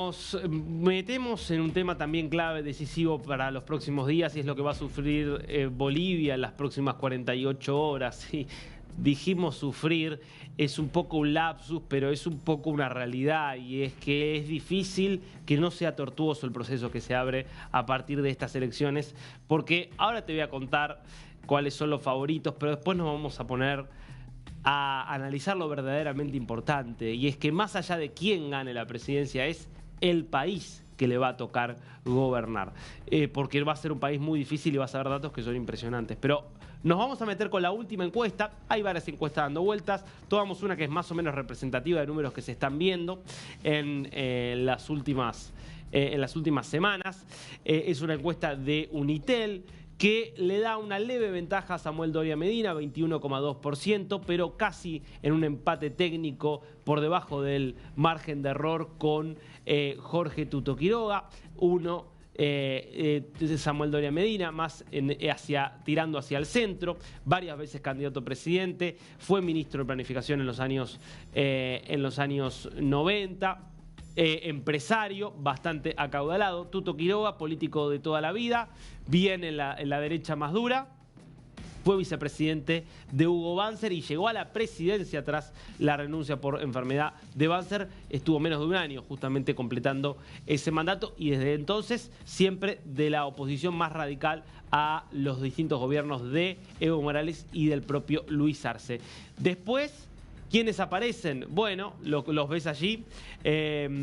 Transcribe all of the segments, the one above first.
Nos metemos en un tema también clave, decisivo para los próximos días, y es lo que va a sufrir Bolivia en las próximas 48 horas. Sí, dijimos sufrir, es un poco un lapsus, pero es un poco una realidad, y es que es difícil que no sea tortuoso el proceso que se abre a partir de estas elecciones, porque ahora te voy a contar cuáles son los favoritos, pero después nos vamos a poner a analizar lo verdaderamente importante, y es que más allá de quién gane la presidencia, es el país que le va a tocar gobernar, porque va a ser un país muy difícil y vas a ver datos que son impresionantes. Pero nos vamos a meter con la última encuesta. Hay varias encuestas dando vueltas. Tomamos una que es más o menos representativa de números que se están viendo en las últimas semanas. Es una encuesta de Unitel que le da una leve ventaja a Samuel Doria Medina, 21,2%, pero casi en un empate técnico por debajo del margen de error con Jorge Tuto Quiroga. Samuel Doria Medina, más tirando hacia el centro, varias veces candidato a presidente, fue ministro de Planificación en los años 90. Empresario, bastante acaudalado. Tuto Quiroga, político de toda la vida, bien en la derecha más dura. Fue vicepresidente de Hugo Banzer y llegó a la presidencia tras la renuncia por enfermedad de Banzer. Estuvo menos de un año justamente completando ese mandato, y desde entonces siempre de la oposición más radical a los distintos gobiernos de Evo Morales y del propio Luis Arce. Después, ¿quiénes aparecen? Bueno, los ves allí,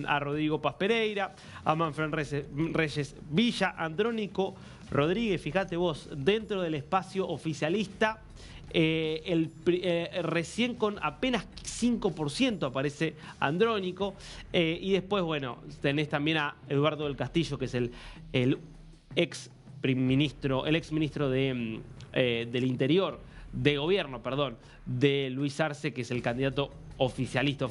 a Rodrigo Paz Pereira, a Manfred Reyes Villa, Andrónico Rodríguez. Fíjate vos, dentro del espacio oficialista, recién con apenas 5% aparece Andrónico, y después, bueno, tenés también a Eduardo del Castillo, que es el ex ministro del Interior, de gobierno, perdón, de Luis Arce, que es el candidato oficialista,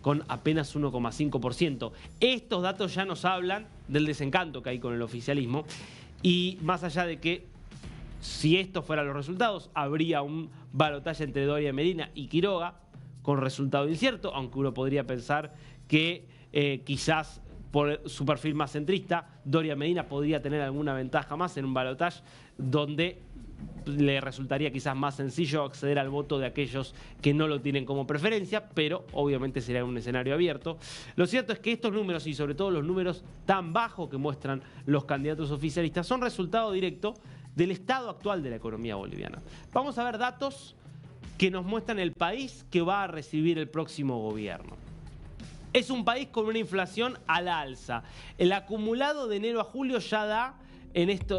con apenas 1,5%. Estos datos ya nos hablan del desencanto que hay con el oficialismo, y más allá de que, si estos fueran los resultados, habría un balotaje entre Doria Medina y Quiroga, con resultado incierto, aunque uno podría pensar que quizás por su perfil más centrista, Doria Medina podría tener alguna ventaja más en un balotaje donde le resultaría quizás más sencillo acceder al voto de aquellos que no lo tienen como preferencia, pero obviamente será un escenario abierto. Lo cierto es que estos números, y sobre todo los números tan bajos que muestran los candidatos oficialistas, son resultado directo del estado actual de la economía boliviana. Vamos a ver datos que nos muestran el país que va a recibir el próximo gobierno. Es un país con una inflación a la alza. El acumulado de enero a julio ya da,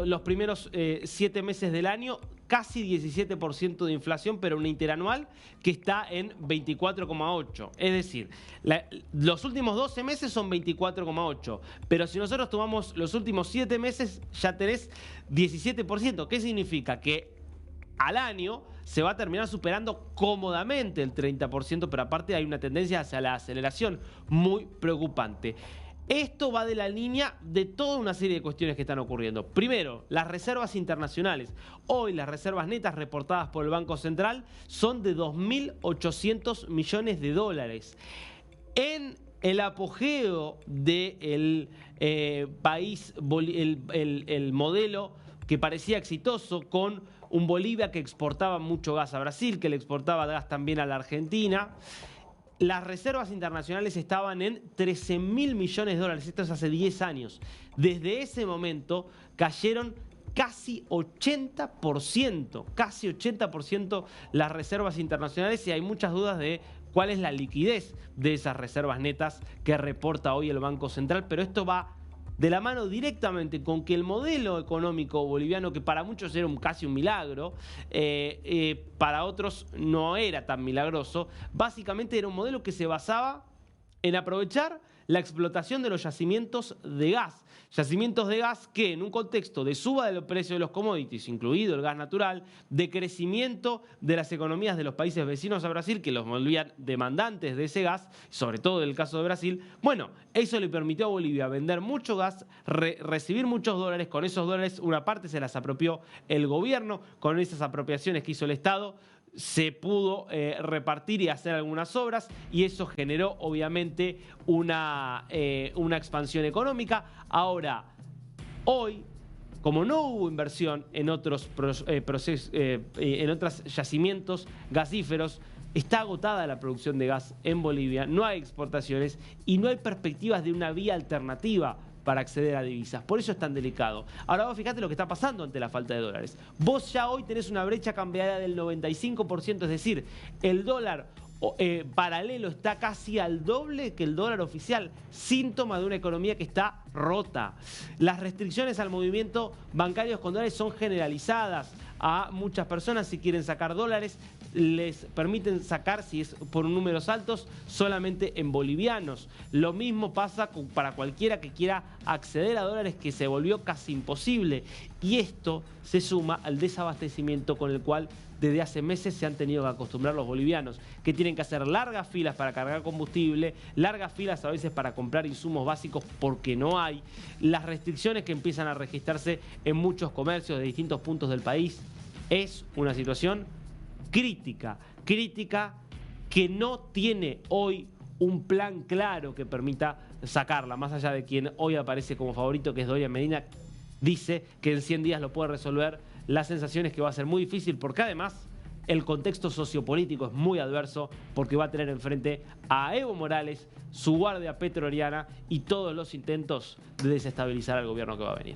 los primeros 7 meses del año, casi 17% de inflación, pero una interanual que está en 24,8%. Es decir, los últimos 12 meses son 24,8%, pero si nosotros tomamos los últimos 7 meses, ya tenés 17%. ¿Qué significa? Que al año se va a terminar superando cómodamente el 30%, pero aparte hay una tendencia hacia la aceleración muy preocupante. Esto va de la línea de toda una serie de cuestiones que están ocurriendo. Primero, las reservas internacionales. Hoy las reservas netas reportadas por el Banco Central son de 2.800 millones de dólares. En el apogeo del país, el modelo que parecía exitoso, con un Bolivia que exportaba mucho gas a Brasil, que le exportaba gas también a la Argentina, las reservas internacionales estaban en 13.000 millones de dólares. Esto es hace 10 años. Desde ese momento cayeron casi 80% las reservas internacionales, y hay muchas dudas de cuál es la liquidez de esas reservas netas que reporta hoy el Banco Central. Pero esto va de la mano directamente con que el modelo económico boliviano, que para muchos era casi un milagro, para otros no era tan milagroso, básicamente era un modelo que se basaba en aprovechar la explotación de los yacimientos de gas. Yacimientos de gas que, en un contexto de suba de los precios de los commodities, incluido el gas natural, de crecimiento de las economías de los países vecinos a Brasil, que los volvían demandantes de ese gas, sobre todo en el caso de Brasil, bueno, eso le permitió a Bolivia vender mucho gas, recibir muchos dólares. Con esos dólares, una parte se las apropió el gobierno. Con esas apropiaciones que hizo el Estado, se pudo repartir y hacer algunas obras, y eso generó obviamente una expansión económica. Ahora, hoy, como no hubo inversión en otros yacimientos gasíferos, está agotada la producción de gas en Bolivia, no hay exportaciones y no hay perspectivas de una vía alternativa para acceder a divisas. Por eso es tan delicado. Ahora vos fíjate lo que está pasando ante la falta de dólares. Vos ya hoy tenés una brecha cambiaria del 95%, es decir, el dólar paralelo está casi al doble que el dólar oficial, síntoma de una economía que está rota. Las restricciones al movimiento bancario con dólares son generalizadas. A muchas personas, si quieren sacar dólares, les permiten sacar, si es por números altos, solamente en bolivianos. Lo mismo pasa para cualquiera que quiera acceder a dólares, que se volvió casi imposible. Y esto se suma al desabastecimiento con el cual desde hace meses se han tenido que acostumbrar los bolivianos, que tienen que hacer largas filas para cargar combustible, largas filas a veces para comprar insumos básicos porque no hay, las restricciones que empiezan a registrarse en muchos comercios de distintos puntos del país. Es una situación crítica que no tiene hoy un plan claro que permita sacarla, más allá de quien hoy aparece como favorito, que es Doria Medina, dice que en 100 días lo puede resolver. La sensación es que va a ser muy difícil, porque además el contexto sociopolítico es muy adverso, porque va a tener enfrente a Evo Morales, su guardia petroliana y todos los intentos de desestabilizar al gobierno que va a venir.